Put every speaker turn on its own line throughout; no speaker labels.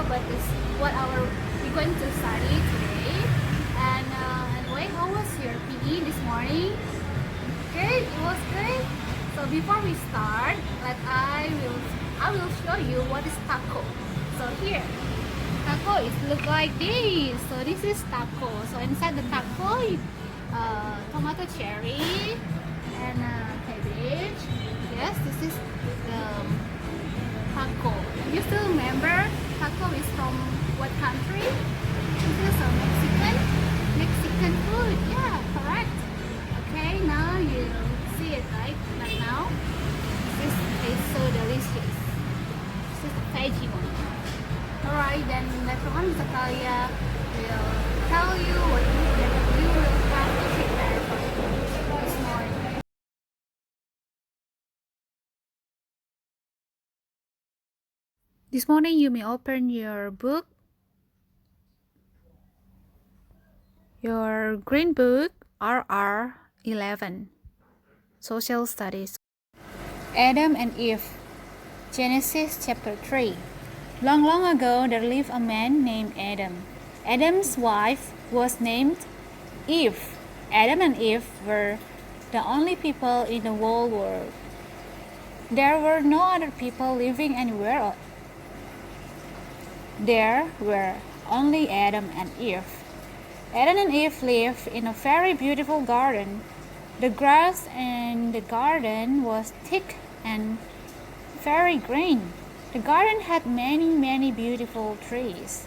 but it's what we're going to study today. And anyway, how was your PE this morning? Great, it was great. So before we start, I will show you what is taco. So here, taco is look like this. So this is taco. So inside the taco, tomato cherry and cabbage. Yes, this is the taco. You still remember taco is from what country? This is a Mexican food. Yeah, correct. Okay, now you see it right now. This is so delicious. This is the veggie one. Alright, then later on Zakaria will tell you what you will have to prepare this morning. This morning you may open your book, your green book RR11, Social Studies. Adam and Eve, Genesis chapter 3. Long, long ago there lived a man named Adam. Adam's wife was named Eve. Adam and Eve were the only people in the whole world. There were no other people living anywhere else. There were only Adam and Eve. Adam and Eve lived in a very beautiful garden. The grass in the garden was thick and very green. The garden had many, many beautiful trees.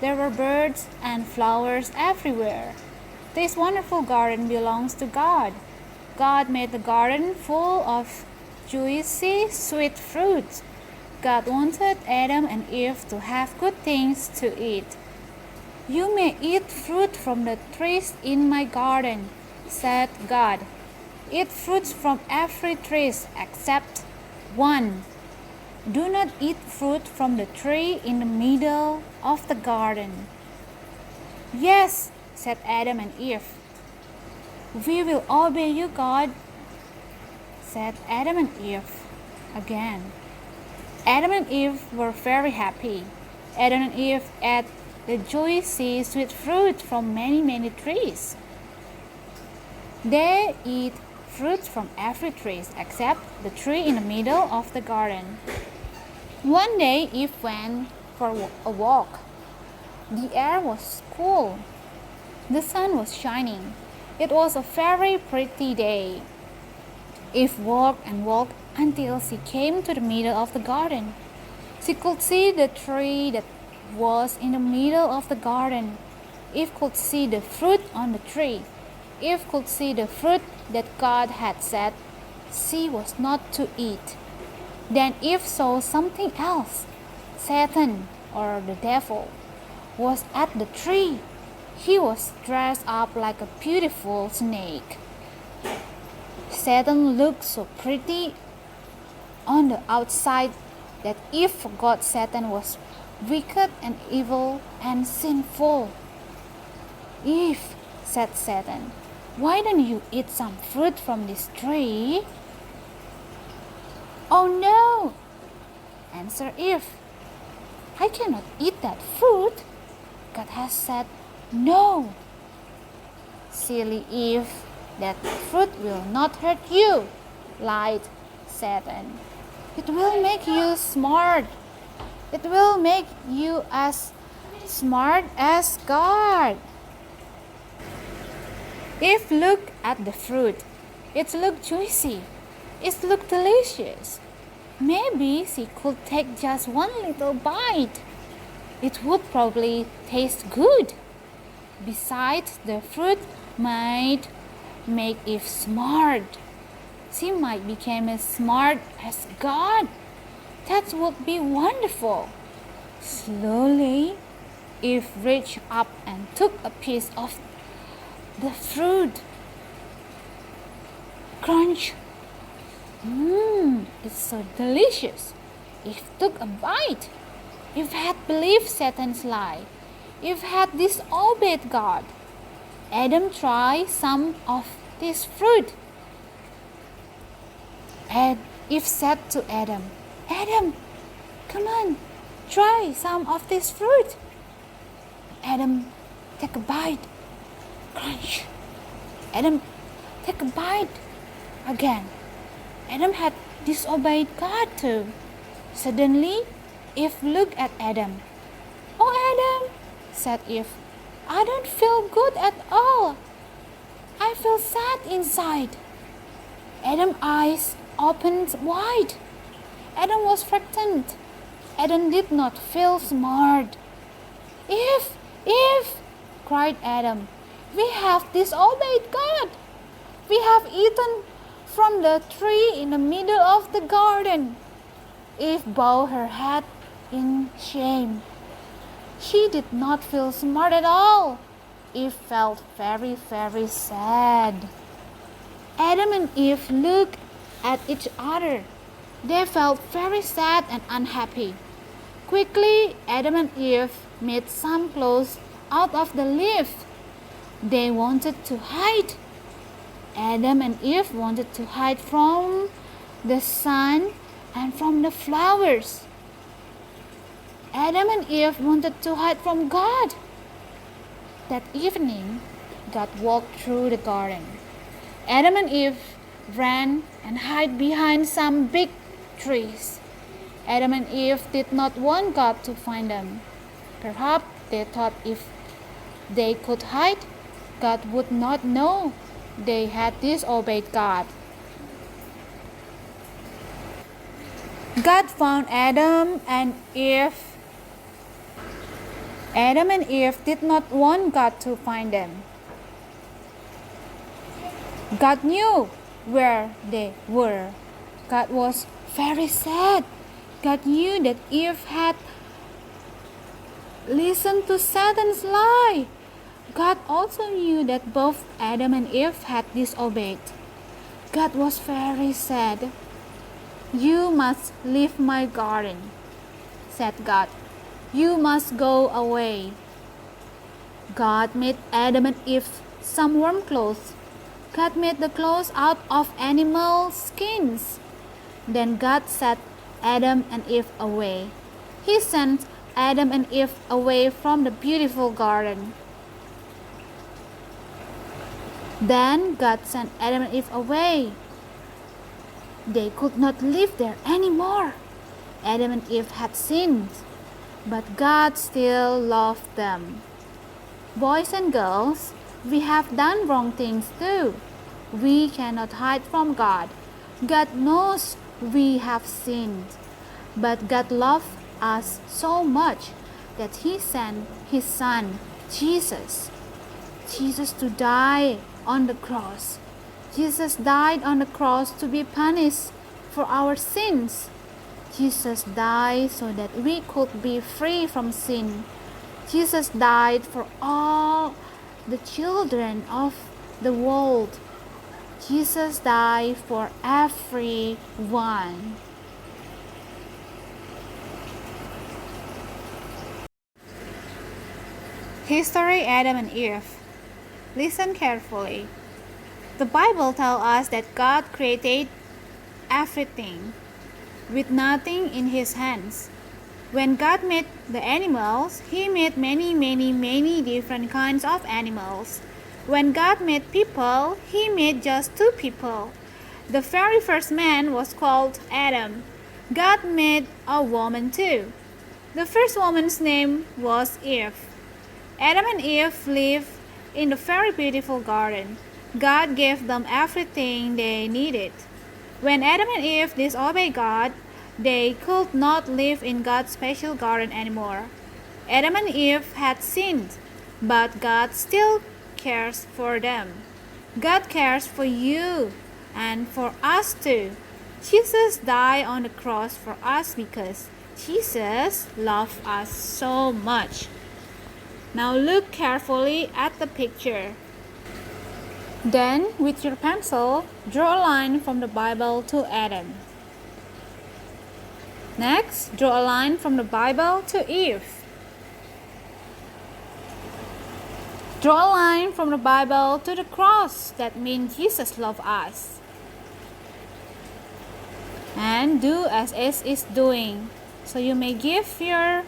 There were birds and flowers everywhere. This wonderful garden belongs to God. God made the garden full of juicy, sweet fruits. God wanted Adam and Eve to have good things to eat. You may eat fruit from the trees in my garden, said God. Eat fruits from every tree except one. Do not eat fruit from the tree in the middle of the garden. Yes, said Adam and Eve. We will obey you, God, said Adam and Eve again. Adam and Eve were very happy. Adam and Eve ate the juicy sweet fruit from many, many trees. They eat fruits from every tree except the tree in the middle of the garden. One day Eve went for a walk. The air was cool. The sun was shining. It was a very pretty day. Eve walked and walked until she came to the middle of the garden. She could see the tree that was in the middle of the garden. Eve could see the fruit on the tree. Eve could see the fruit that God had said she was not to eat. Then Eve saw something else. Satan, or the devil, was at the tree. He was dressed up like a beautiful snake. Satan looked so pretty on the outside that Eve forgot Satan was wicked and evil and sinful. Eve, said Satan, why don't you eat some fruit from this tree? Oh no, answered Eve. I cannot eat that fruit. God has said no. Silly Eve, that fruit will not hurt you, lied Satan. It will make you smart. It will make you as smart as God. Eve looked at the fruit. It looked juicy. It looked delicious. Maybe she could take just one little bite. It would probably taste good. Besides, the fruit might make Eve smart. She might become as smart as God. That would be wonderful. Slowly, Eve reached up and took a piece of the fruit. Crunch! It's so delicious. Eve took a bite. Eve had believed Satan's lie. Eve had disobeyed God. Adam tried some of this fruit. And Eve said to Adam, Adam, come on, Try some of this fruit. Adam, take a bite. Crunch. Adam, take a bite. Again. Adam had disobeyed God too. Suddenly, Eve looked at Adam. "Oh, Adam," said Eve, "I don't feel good at all. I feel sad inside." Adam's eyes opened wide. Adam was frightened. Adam did not feel smart. "Eve, Eve," cried Adam, "we have disobeyed God. We have eaten from the tree in the middle of the garden." Eve bowed her head in shame. She did not feel smart at all. Eve felt very, very sad. Adam and Eve looked at each other. They felt very sad and unhappy. Quickly, Adam and Eve made some clothes out of the leaf. They wanted to hide. Adam and Eve wanted to hide from the sun and from the flowers. Adam and Eve wanted to hide from God. That evening, God walked through the garden. Adam and Eve ran and hid behind some big trees. Adam and Eve did not want God to find them. Perhaps they thought if they could hide, God would not know they had disobeyed God. God found Adam and Eve. Adam and Eve did not want God to find them. God knew where they were. God was very sad. God knew that Eve had listened to Satan's lie. God also knew that both Adam and Eve had disobeyed. God was very sad. "You must leave my garden," said God. "You must go away." God made Adam and Eve some warm clothes. God made the clothes out of animal skins. Then God sent Adam and Eve away. He sent Adam and Eve away from the beautiful garden. Then God sent Adam and Eve away. They could not live there anymore. Adam and Eve had sinned, but God still loved them. Boys and girls, we have done wrong things too. We cannot hide from God. God knows we have sinned, but God loved us so much that He sent His Son, Jesus, to die on the cross. Jesus died on the cross to be punished for our sins. Jesus died so that we could be free from sin. Jesus died for all the children of the world. Jesus died for everyone. History Adam and Eve. Listen carefully. The Bible tells us that God created everything with nothing in His hands. When God made the animals, He made many different kinds of animals. When God made people, He made just two people. The very first man was called Adam. God made a woman too. The first woman's name was Eve. Adam and Eve lived in a very beautiful garden. God gave them everything they needed. When Adam and Eve disobeyed God, they could not live in God's special garden anymore. Adam and Eve had sinned, but God still cares for them. God cares for you and for us too. Jesus died on the cross for us because Jesus loved us so much. Now look carefully at the picture. Then, with your pencil, draw a line from the Bible to Adam. Next, draw a line from the Bible to Eve. Draw a line from the Bible to the cross. That means Jesus loved us. And do as S is doing. So you may give your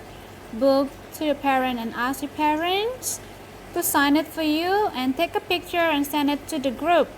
book to your parent and ask your parents to sign it for you and take a picture and send it to the group.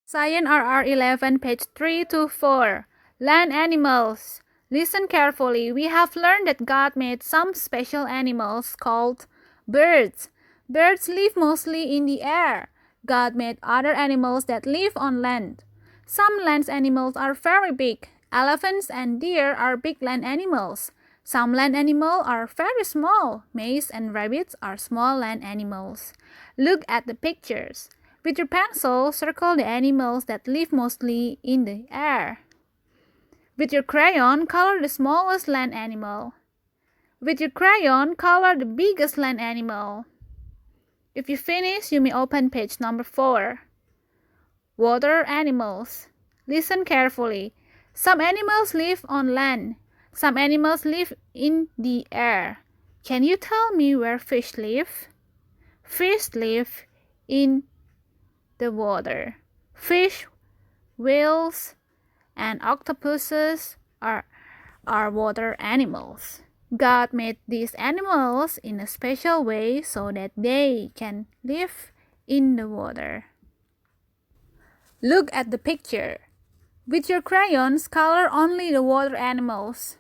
Science RR11, page 3 to 4. Land animals. Listen carefully. We have learned that God made some special animals called birds. Birds live mostly in the air. God made other animals that live on land. Some land animals are very big. Elephants and deer are big land animals. Some land animals are very small. Mice and rabbits are small land animals. Look at the pictures. With your pencil, circle the animals that live mostly in the air. With your crayon, color the smallest land animal. With your crayon, color the biggest land animal. If you finish, you may open page number 4. Water animals. Listen carefully. Some animals live on land. Some animals live in the air. Can you tell me where fish live? Fish live in the water. Fish, whales, and octopuses are water animals. God made these animals in a special way so that they can live in the water. Look at the picture. With your crayons, color only the water animals.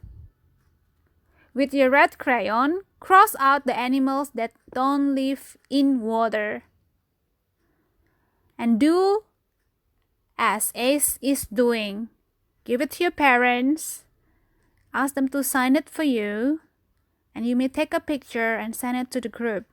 With your red crayon, cross out the animals that don't live in water. And do as Ace is doing. Give it to your parents. Ask them to sign it for you. And you may take a picture and send it to the group.